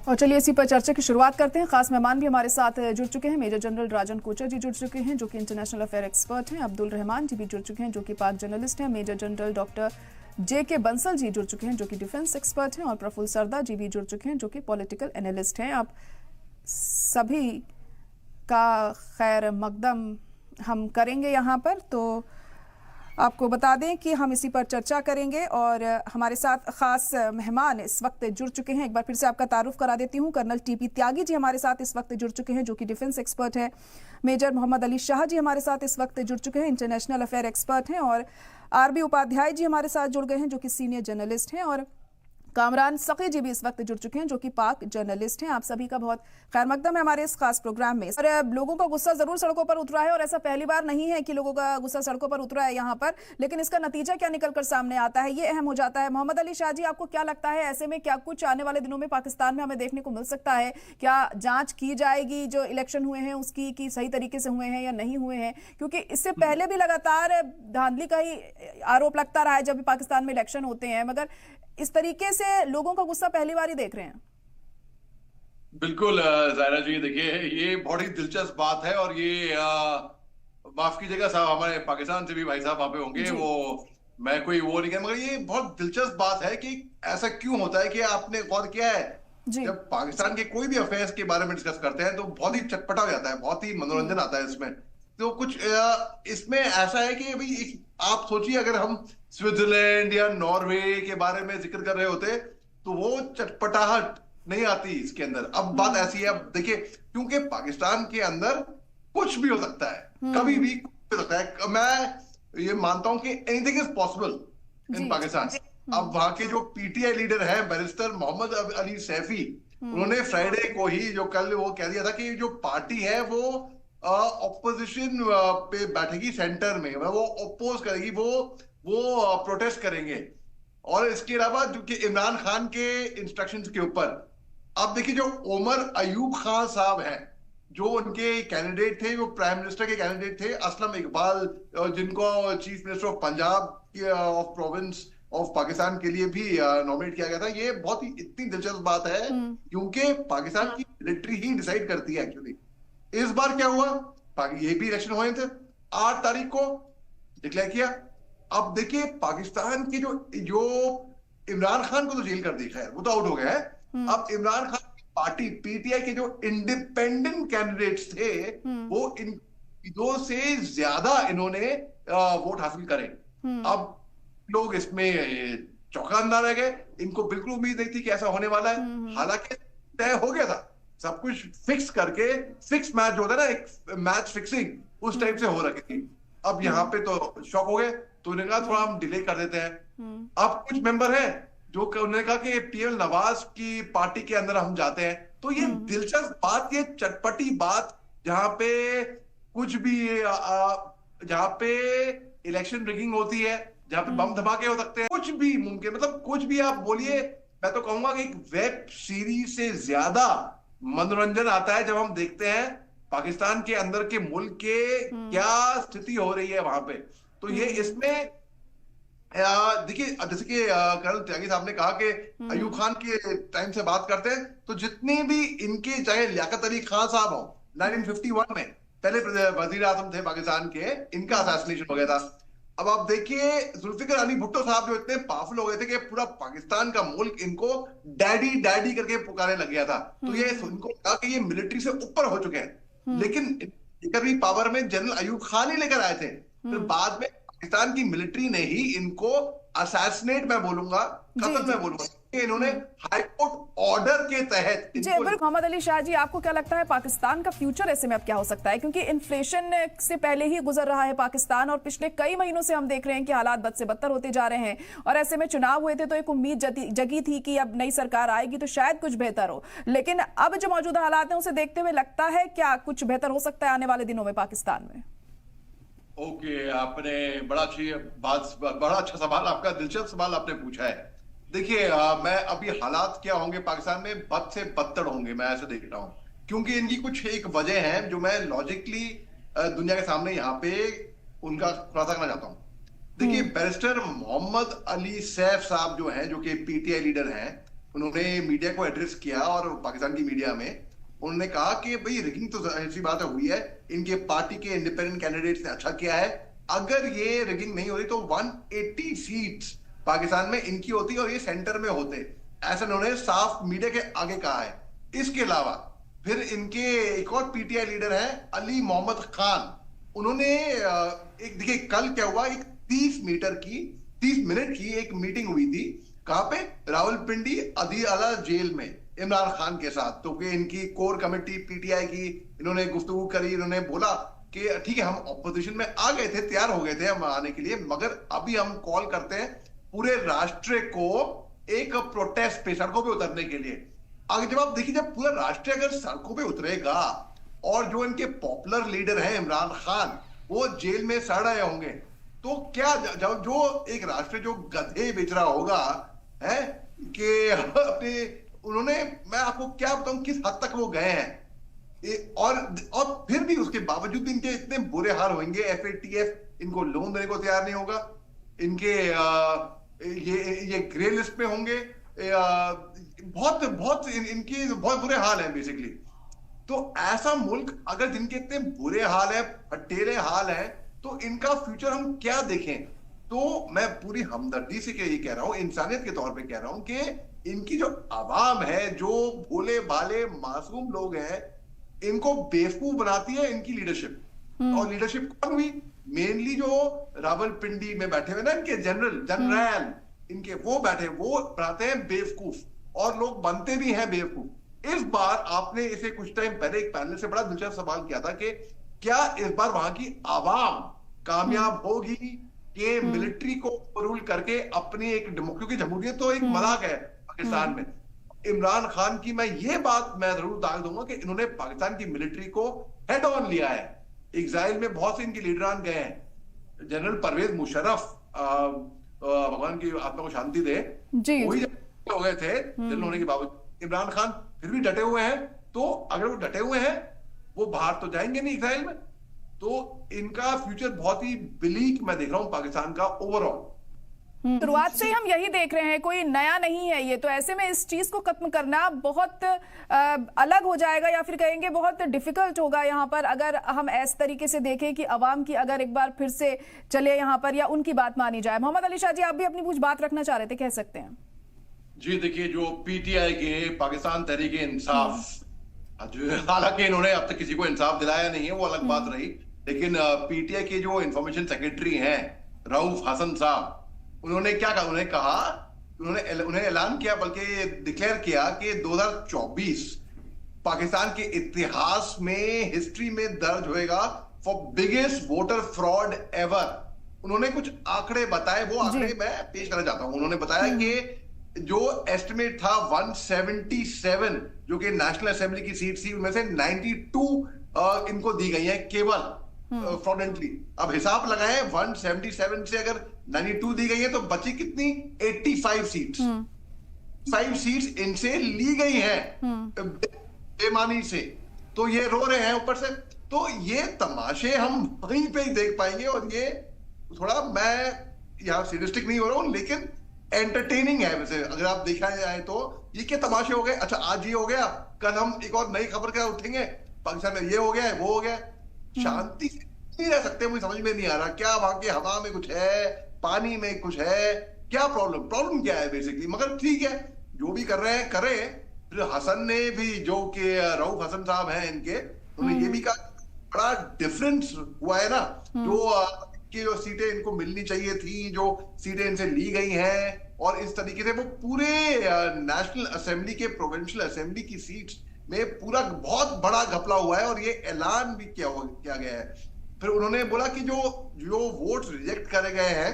और चलिए इसी पर चर्चा की शुरुआत करते हैं। खास मेहमान भी हमारे साथ जुड़ चुके हैं। मेजर जनरल राजन कोचर जी जुड़ चुके हैं, जो कि इंटरनेशनल अफेयर एक्सपर्ट हैं। अब्दुल रहमान जी भी जुड़ चुके हैं, जो कि पाक जर्नलिस्ट हैं। Major general doctor JK Bansal ji जुड़ चुके हैं, जो कि डिफेंस एक्सपर्ट हैं। और प्रफुल्ल सरदा जी भी जुड़ चुके हैं, जो कि पॉलिटिकल एनालिस्ट हैं। आप सभी का खैर मकदम हम करेंगे यहाँ पर। तो आपको बता दें कि हम इसी पर चर्चा करेंगे और हमारे साथ खास मेहमान इस वक्त जुड़ चुके हैं। एक बार फिर से आपका तारुफ करा देती हूं। कर्नल TP त्यागी जी हमारे साथ इस वक्त जुड़ चुके हैं, जो कि डिफेंस एक्सपर्ट है। मेजर मोहम्मद अली शाह जी हमारे साथ इस वक्त जुड़ चुके हैं, इंटरनेशनल अफेयर एक्सपर्ट हैं। और RB उपाध्याय जी हमारे साथ जुड़ गए हैं, जो कि सीनियर जर्नलिस्ट हैं। और कामरान सकी जी भी इस वक्त जुड़ चुके हैं, जो कि पाक जर्नलिस्ट हैं। आप सभी का बहुत खैर मकदम है हमारे इस खास प्रोग्राम में। और लोगों का गुस्सा जरूर सड़कों पर उतरा है, और ऐसा पहली बार नहीं है कि लोगों का गुस्सा सड़कों पर उतरा है यहाँ पर। लेकिन इसका नतीजा क्या निकलकर सामने आता है, ये अहम हो जाता है। मोहम्मद अली शाह जी, आपको क्या लगता है, ऐसे में क्या कुछ आने वाले दिनों में पाकिस्तान में हमें देखने को मिल सकता है? क्या जांच की जाएगी जो इलेक्शन हुए हैं उसकी, कि सही तरीके से हुए हैं या नहीं हुए हैं? क्योंकि इससे पहले भी लगातार धांधली का ही आरोप लगता रहा है जब भी पाकिस्तान में इलेक्शन होते हैं, मगर इस तरीके से लोगों का गुस्सा पहली बार ही देख रहे हैं। बिल्कुल जायरा जी, देखिए ये बहुत ही दिलचस्प बात है। और ये माफ कीजिएगा साहब, हमारे पाकिस्तान से भी भाई साहब वहां पे होंगे, वो मैं कोई वो नहीं कह, मगर ये बहुत दिलचस्प बात है कि ऐसा क्यों होता है। कि आपने गौर किया है जब पाकिस्तान के कोई भी अफेयर्स के बारे में डिस्कस करते हैं तो बहुत ही चटपटा हो जाता है, बहुत ही मनोरंजन आता है इसमें। तो कुछ इसमें ऐसा है कि अभी आप सोचिए, अगर हम स्विट्जरलैंड या नॉर्वे के बारे में जिक्र कर रहे होते तो वो चटपटाहट नहीं आती इसके अंदर। अब बात ऐसी है, अब देखिए, क्योंकि पाकिस्तान के अंदर कुछ भी हो सकता है, कभी भी कुछ भी हो सकता है। मैं ये मानता हूं कि anything is possible in Pakistan. अब वहां के जो PTI लीडर हैं बैरिस्टर मोहम्मद अली सैफी, उन्होंने फ्राइडे को ही जो कल वो कह दिया था कि जो पार्टी है वो ऑपोजिशन पे बैठेगी सेंटर में, वो ओपोज करेगी, वो प्रोटेस्ट करेंगे। और इसके अलावा जो कि इमरान खान के इंस्ट्रक्शंस के ऊपर, अब देखिए जो उमर अयूब खान साहब हैं, जो उनके कैंडिडेट थे, वो प्राइम मिनिस्टर के कैंडिडेट थे, असलम इकबाल, जिनको chief minister of Punjab of province of Pakistan के लिए भी नॉमिनेट किया गया था। ये बहुत ही इतनी दिलचस्प बात है क्योंकि पाकिस्तान की मिलिट्री ही डिसाइड करती है एक्चुअली। इस बार क्या हुआ, ये भी इलेक्शन हुए थे, 8 तारीख को डिक्लेयर किया। अब देखिए पाकिस्तान की जो इमरान खान को तो जेल कर दी, खैर वो तो आउट हो गया है। अब इमरान खान की पार्टी PTI के जो इंडिपेंडेंट कैंडिडेट्स थे, वो इन दो से ज्यादा इन्होंने वोट हासिल करे। अब लोग इसमें चौंकाना रह गए, इनको बिल्कुल उम्मीद नहीं थी कि ऐसा होने वाला है। हालांकि तय हो गया था, सब कुछ फिक्स करके, फिक्स मैच जो होता है ना, एक मैच फिक्सिंग उस टाइप से हो रखी थी। अब यहाँ पे तो शॉक हो गए, तो उन्होंने कहा थोड़ा हम डिले कर देते हैं। अब कुछ मेंबर हैं जो उन्होंने कहा कि PL नवाज की पार्टी के अंदर हम जाते हैं। तो ये दिलचस्प बात, ये चटपटी बात, जहां पे कुछ भी जहां पे इलेक्शन रिगिंग होती है, जहां पे बम धमाके हो सकते हैं, कुछ भी मुमकिन, मतलब कुछ भी आप बोलिए। मैं तो कहूंगा कि एक वेब सीरीज से ज्यादा मनोरंजन आता है जब हम देखते हैं पाकिस्तान के अंदर के मुल्क के क्या स्थिति हो रही है वहां पे। तो ये इसमें देखिए, जैसे कि कर्नल त्यागी साहब ने कहा कि अयूब खान के टाइम से बात करते हैं, तो जितने भी इनके, चाहे लियाकत अली खान साहब हो, 1951 में पहले वजीर आजम थे पाकिस्तान के, इनका असैसिनेशन हो गया था। अब आप देखिए जुल्फिकर अली भुट्टो साहब जो इतने पावरफुल हो गए थे कि पूरा पाकिस्तान का मुल्क इनको डैडी डैडी करके पुकारने लग गया था। तो ये इनको कहा कि ये मिलिट्री से ऊपर हो चुके हैं। लेकिन लेकर भी पावर में जनरल अयूब खान ही लेकर आए थे। फिर बाद में पाकिस्तान की मिलिट्री ने ही इनको असैसिनेट, मैं बोलूंगा, कत्ल मैं बोलूंगा, इन्होंने हाईकोर्ट ऑर्डर के तहत। जी मोहम्मद अली शाह जी, आपको क्या लगता है पाकिस्तान का फ्यूचर ऐसे में अब क्या हो सकता है? क्योंकि इन्फ्लेशन से पहले ही गुजर रहा है पाकिस्तान, और पिछले कई महीनों से हम देख रहे हैं कि हालात बद से बदतर होते जा रहे हैं। और ऐसे में चुनाव हुए थे तो एक उम्मीद जगी थी कि अब नई सरकार आएगी तो शायद कुछ बेहतर हो। लेकिन अब जो मौजूदा हालात है उसे देखते हुए लगता है क्या कुछ बेहतर हो सकता है आने वाले दिनों में पाकिस्तान में? ओके, आपने बड़ा अच्छा सवाल, आपका दिलचस्प सवाल आपने पूछा है। देखिए मैं अभी हालात क्या होंगे पाकिस्तान में, बद से बदतर होंगे, मैं ऐसे देख रहा हूं। क्योंकि इनकी कुछ एक वजह है जो मैं लॉजिकली दुनिया के सामने यहाँ पे उनका खुलासा करना चाहता हूँ। देखिए बैरिस्टर मोहम्मद अली सैफ साहब जो हैं, जो कि PTI लीडर हैं, उन्होंने मीडिया को एड्रेस किया और पाकिस्तान की मीडिया में उन्होंने कहा कि भाई रिगिंग तो ऐसी बात हुई है, इनके पार्टी के इंडिपेंडेंट कैंडिडेट्स ने अच्छा किया है, अगर ये रिगिंग नहीं होती तो 180 सीट्स पाकिस्तान में इनकी होती और ये सेंटर में होते, ऐसा उन्होंने साफ मीडिया के आगे कहा है। इसके अलावा फिर इनके एक और पीटीआई लीडर हैं अली मोहम्मद खान, उन्होंने एक देखिए कल क्या हुआ, एक 30 मिनट की एक मीटिंग हुई थी, कहां पे, रावलपिंडी अदीयाला जेल में इमरान खान के साथ। तो कि इनकी कोर कमेटी पीटीआई की इन्होंने गुफ्तगू करी, इन्होंने बोला कि ठीक है हम ऑपोजिशन में आ गए थे, तैयार हो गए थे हम आने के लिए, मगर अभी हम कॉल करते हैं पूरे राष्ट्र को एक प्रोटेस्ट पे, सड़कों पे उतरने के लिए। आगे जब आप देखिए, जब पूरा राष्ट्र अगर सड़कों पे उतरेगा और जो इनके पॉपुलर लीडर हैं इमरान खान वो जेल में सड़ रहे होंगे, तो क्या जब जो एक राष्ट्र जो गधे बेच रहा होगा है कि अपने, उन्होंने, मैं आपको क्या बताऊं किस हद तक वो गए हैं। और फिर भी उसके बावजूद भी इनके इतने बुरे हाल होंगे, एफएटीएफ इनको लोन देने को तैयार नहीं होगा, इनके ये ग्रे लिस्ट में होंगे, बहुत बहुत इनके बहुत बुरे हाल हैं बेसिकली। तो ऐसा मुल्क अगर जिनके इतने बुरे हाल है, फटेरे हाल है, तो इनका फ्यूचर हम क्या देखें। तो मैं पूरी हमदर्दी से ये कह रहा हूं, इंसानियत के तौर पे कह रहा हूं कि इनकी जो आवाम है, जो भोले भाले मासूम लोग हैं, इनको बेवकूफ बनाती है इनकी लीडरशिप। और लीडरशिप कौन हुई, मेनली जो रावलपिंडी में बैठे हुए ना इनके जनरल इनके वो बैठे, वो बनाते हैं बेवकूफ, और लोग बनते भी हैं बेवकूफ। इस बार आपने इसे कुछ टाइम पहले एक पैनल से बड़ा दिलचस्प सवाल किया था कि क्या इस बार वहां की आवाम कामयाब होगी कि मिलिट्री को रूल करके अपनी एक क्योंकि जमहूरियत तो एक मजाक है पाकिस्तान में। इमरान खान की मैं ये बात मैं जरूर दाग दूंगा कि इन्होंने पाकिस्तान की मिलिट्री को हेड ऑन लिया है। एग्जाइल में बहुत से इनके लीडरान गए हैं, जनरल परवेज मुशर्रफ, भगवान की आत्मा को शांति दे, वही हो गए थे जनरल होने के बावजूद। इमरान खान फिर भी डटे हुए हैं, तो अगर वो डटे हुए हैं, वो बाहर तो जाएंगे नहीं इजराइल में, तो इनका फ्यूचर बहुत ही ब्लीक मैं देख रहा हूं पाकिस्तान का ओवरऑल। शुरुआत से ही हम यही देख रहे हैं, कोई नया नहीं है ये, तो ऐसे में इस चीज को खत्म करना बहुत अलग हो जाएगा, या फिर कहेंगे बहुत डिफिकल्ट होगा यहाँ पर, अगर हम इस तरीके से देखें कि अवाम की अगर एक बार फिर से चले यहाँ पर या उनकी बात मानी जाए। मोहम्मद अली शाह जी, आप भी अपनी कुछ बात रखना चाह रहे थे, कह सकते हैं। जी देखिए, जो पीटीआई के पाकिस्तान तहरीक इंसाफ, हालांकि इन्होंने अब तक किसी को इंसाफ दिलाया नहीं है, वो अलग बात रही, लेकिन पीटीआई के जो इंफॉर्मेशन सेक्रेटरी हैं रऊफ हसन साहब, उन्होंने क्या कहा, उन्होंने ऐलान किया, बल्कि डिक्लेयर किया कि 2024 पाकिस्तान के इतिहास में, हिस्ट्री में दर्ज होएगा for biggest voter fraud ever. उन्होंने कुछ आंकड़े बताए, वो आंकड़े मैं पेश करना चाहता हूं। उन्होंने बताया कि जो एस्टिमेट था 177 जो कि नेशनल असेंबली की सीट थी, उनमें से 92 इनको दी गई है केवल फ्रॉडेंटली। अब हिसाब लगाएं, 177 से अगर 92 दी गई है तो बची कितनी, 85 सीट्स। 5 सीट्स इनसे ली गई हैं बेमानी से, तो ये रो रहे हैं ऊपर से। तो ये तमाशे हम वहीं पे ही देख पाएंगे, और ये थोड़ा, मैं यहाँ सीरियस्टिक नहीं हो रहा हूं, लेकिन एंटरटेनिंग है वैसे अगर आप देखा जाए तो। ये क्या तमाशे हो गए, अच्छा आज ये हो गया, कल हम एक और नई खबर क्या उठेंगे, पाकिस्तान में ये हो गया है, वो हो गया। शांति से नहीं रह सकते, मुझे समझ में नहीं आ रहा, क्या वहां की हवा में कुछ है, पानी में कुछ है, क्या प्रॉब्लम क्या है बेसिकली। मगर ठीक है, जो भी कर रहे हैं करें। फिर हसन ने भी, जो कि रऊफ हसन साहब हैं इनके, उन्होंने ये भी कहा बड़ा डिफरेंस हुआ है ना, जो सीटें इनको मिलनी चाहिए थी, जो सीटें इनसे ली गई हैं, और इस तरीके से वो पूरे नेशनल असेंबली के, प्रोविंशियल असेंबली की सीट्स में पूरा बहुत बड़ा घपला हुआ है, और ये ऐलान भी किया गया है। फिर उन्होंने बोला कि जो वोट्स रिजेक्ट करे गए हैं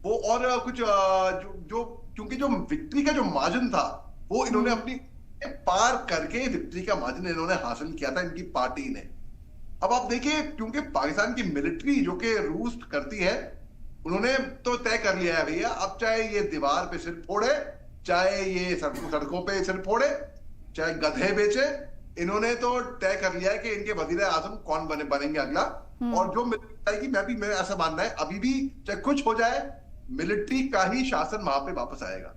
वो, और कुछ क्योंकि जो विक्ट्री का जो मार्जिन था वो इन्होंने अपनी पार करके विक्ट्री का मार्जिन इन्होंने हासिल किया था इनकी पार्टी ने। अब आप देखिए, क्योंकि पाकिस्तान की मिलिट्री जो कि रूस करती है, उन्होंने तो तय कर लिया है भैया, अब चाहे ये दीवार पे सिर फोड़े, चाहे ये सड़कों पे सिर फोड़े, चाहे गधे बेचे, इन्होंने तो तय कर लिया है कि इनके वजीर आजम कौन बनेंगे अगला। और जो मिलिट्री, मेरा ऐसा मानना है, अभी भी चाहे कुछ हो जाए, मिलिट्री का ही शासन वहां पे वापस आएगा।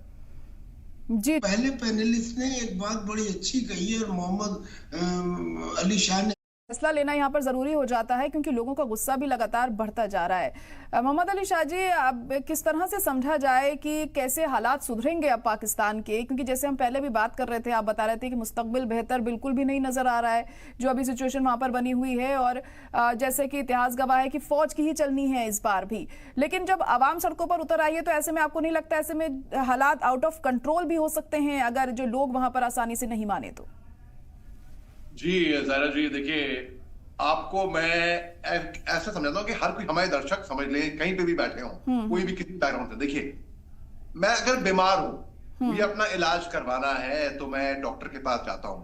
जी। पहले पैनलिस्ट ने एक बात बड़ी अच्छी कही है और मोहम्मद अली शाह ने फैसला लेना यहाँ पर जरूरी हो जाता है क्योंकि लोगों का गुस्सा भी लगातार बढ़ता जा रहा है। मोहम्मद अली शाह जी, अब किस तरह से समझा जाए कि कैसे हालात सुधरेंगे अब पाकिस्तान के, क्योंकि जैसे हम पहले भी बात कर रहे थे, आप बता रहे थे कि मुस्तकबिल बेहतर बिल्कुल भी नहीं नजर आ रहा है जो अभी सिचुएशन वहां पर बनी हुई है, और जैसे कि इतिहास गवाह है कि फौज की ही चलनी है इस बार भी। लेकिन जब आवाम सड़कों पर उतर आई है तो ऐसे में आपको नहीं लगता ऐसे में हालात आउट ऑफ कंट्रोल भी हो सकते हैं अगर जो लोग वहां पर आसानी से नहीं माने तो? जी जायरा जी, देखिए आपको मैं ऐसा समझाता हूँ कि हर कोई हमारे दर्शक समझ ले, कहीं पे भी बैठे हों, कोई भी किसी बैकग्राउंड से, देखिए मैं अगर बीमार हूं, मुझे अपना इलाज करवाना है तो मैं डॉक्टर के पास जाता हूं।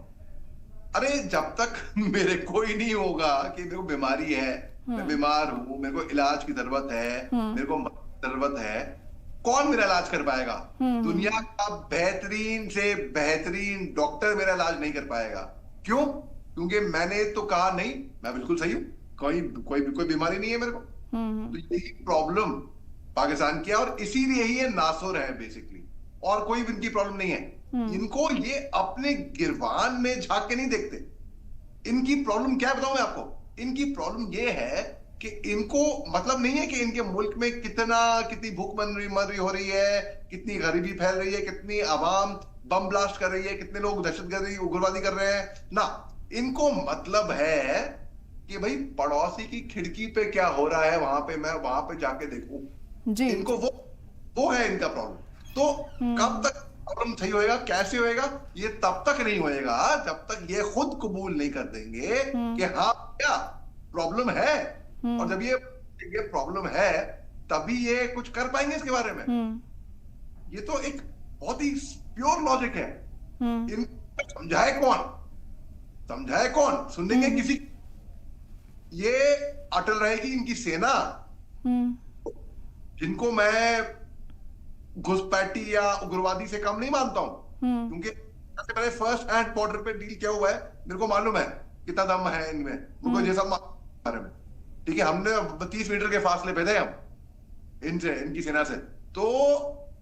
अरे जब तक मेरे कोई नहीं होगा कि मेरे को बीमारी है, मैं बीमार हूं, मेरे को इलाज की जरूरत है, मेरे को जरूरत है, कौन मेरा इलाज कर पाएगा? दुनिया का बेहतरीन से बेहतरीन डॉक्टर मेरा इलाज नहीं कर पाएगा। क्यों? क्योंकि मैंने तो कहा नहीं, मैं बिल्कुल सही हूं, कोई बीमारी नहीं है मेरे को। तो यही प्रॉब्लम पाकिस्तान की है और इसीलिए ही ये नासुर है बेसिकली, और कोई भी इनकी प्रॉब्लम नहीं है। इनको ये अपने गिरबान में झांक के नहीं देखते। इनकी प्रॉब्लम क्या है बताऊं मैं आपको? इनकी प्रॉब्लम ये है कि इनको मतलब नहीं है कि इनके मुल्क में कितनी भूखमरी हो रही है, कितनी गरीबी फैल रही है, कितनी आवाम बम ब्लास्ट कर रही है, कितने लोग दहशतगर्दी उग्रवादी कर रहे हैं ना। इनको मतलब है कि भाई पड़ोसी की खिड़की पे क्या हो रहा है वहां पे मैं वहां पे जाके देखूं जी। इनको वो है इनका प्रॉब्लम। तो कब तक प्रॉब्लम सही होएगा, कैसे होएगा? ये तब तक नहीं होएगा जब तक ये खुद कबूल नहीं कर देंगे कि हाँ क्या प्रॉब्लम है, और जब ये प्रॉब्लम है तभी ये कुछ कर पाएंगे इसके बारे में। ये तो एक बहुत ही प्योर लॉजिक है। इनको समझाए कौन सुनेंगे किसी? ये अटल रहेगी इनकी सेना, जिनको मैं घुसपैठी या उग्रवादी से कम नहीं मानता हूं, क्योंकि मैंने फर्स्ट हैंड बॉर्डर पे डील किया हुआ है, मेरे को मालूम है कितना दम है इनमें, मुझको ये सब बारे में। ठीक है, हमने 30 मीटर के फासले पे थे हम इनसे, इनकी सेना से। तो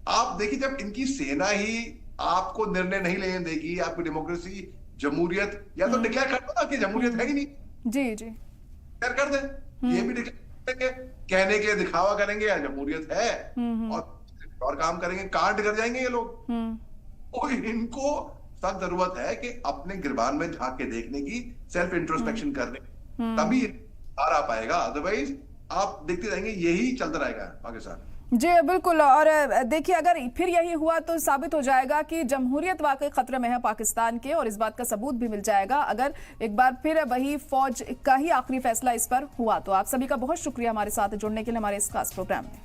आप देखिए जब इनकी सेना ही आपको निर्णय नहीं लेने देगी, आपकी डेमोक्रेसी जमहूरियत, या तो डिक्लेयर कर दो ना कि जमहूरियत है ही नहीं। जी जी, डिक्लेयर कर दे, ये भी डिक्लेयर करेंगे, कहने के दिखावा करेंगे या जमहूरियत है, और काम करेंगे, कांड कर जाएंगे ये लोग। और इनको सख्त जरूरत है कि अपने गिरबान में झांक के देखने की, सेल्फ इंट्रोस्पेक्शन करने, तभी बाहर आ पाएगा। अदरवाइज आप देखते रहेंगे यही चलता रहेगा पाकिस्तान। जी बिल्कुल, और देखिए अगर फिर यही हुआ तो साबित हो जाएगा कि जमहूरियत वाकई खतरे में है पाकिस्तान के, और इस बात का सबूत भी मिल जाएगा अगर एक बार फिर वही फौज का ही आखिरी फैसला इस पर हुआ तो। आप सभी का बहुत शुक्रिया हमारे साथ जुड़ने के लिए हमारे इस खास प्रोग्राम में।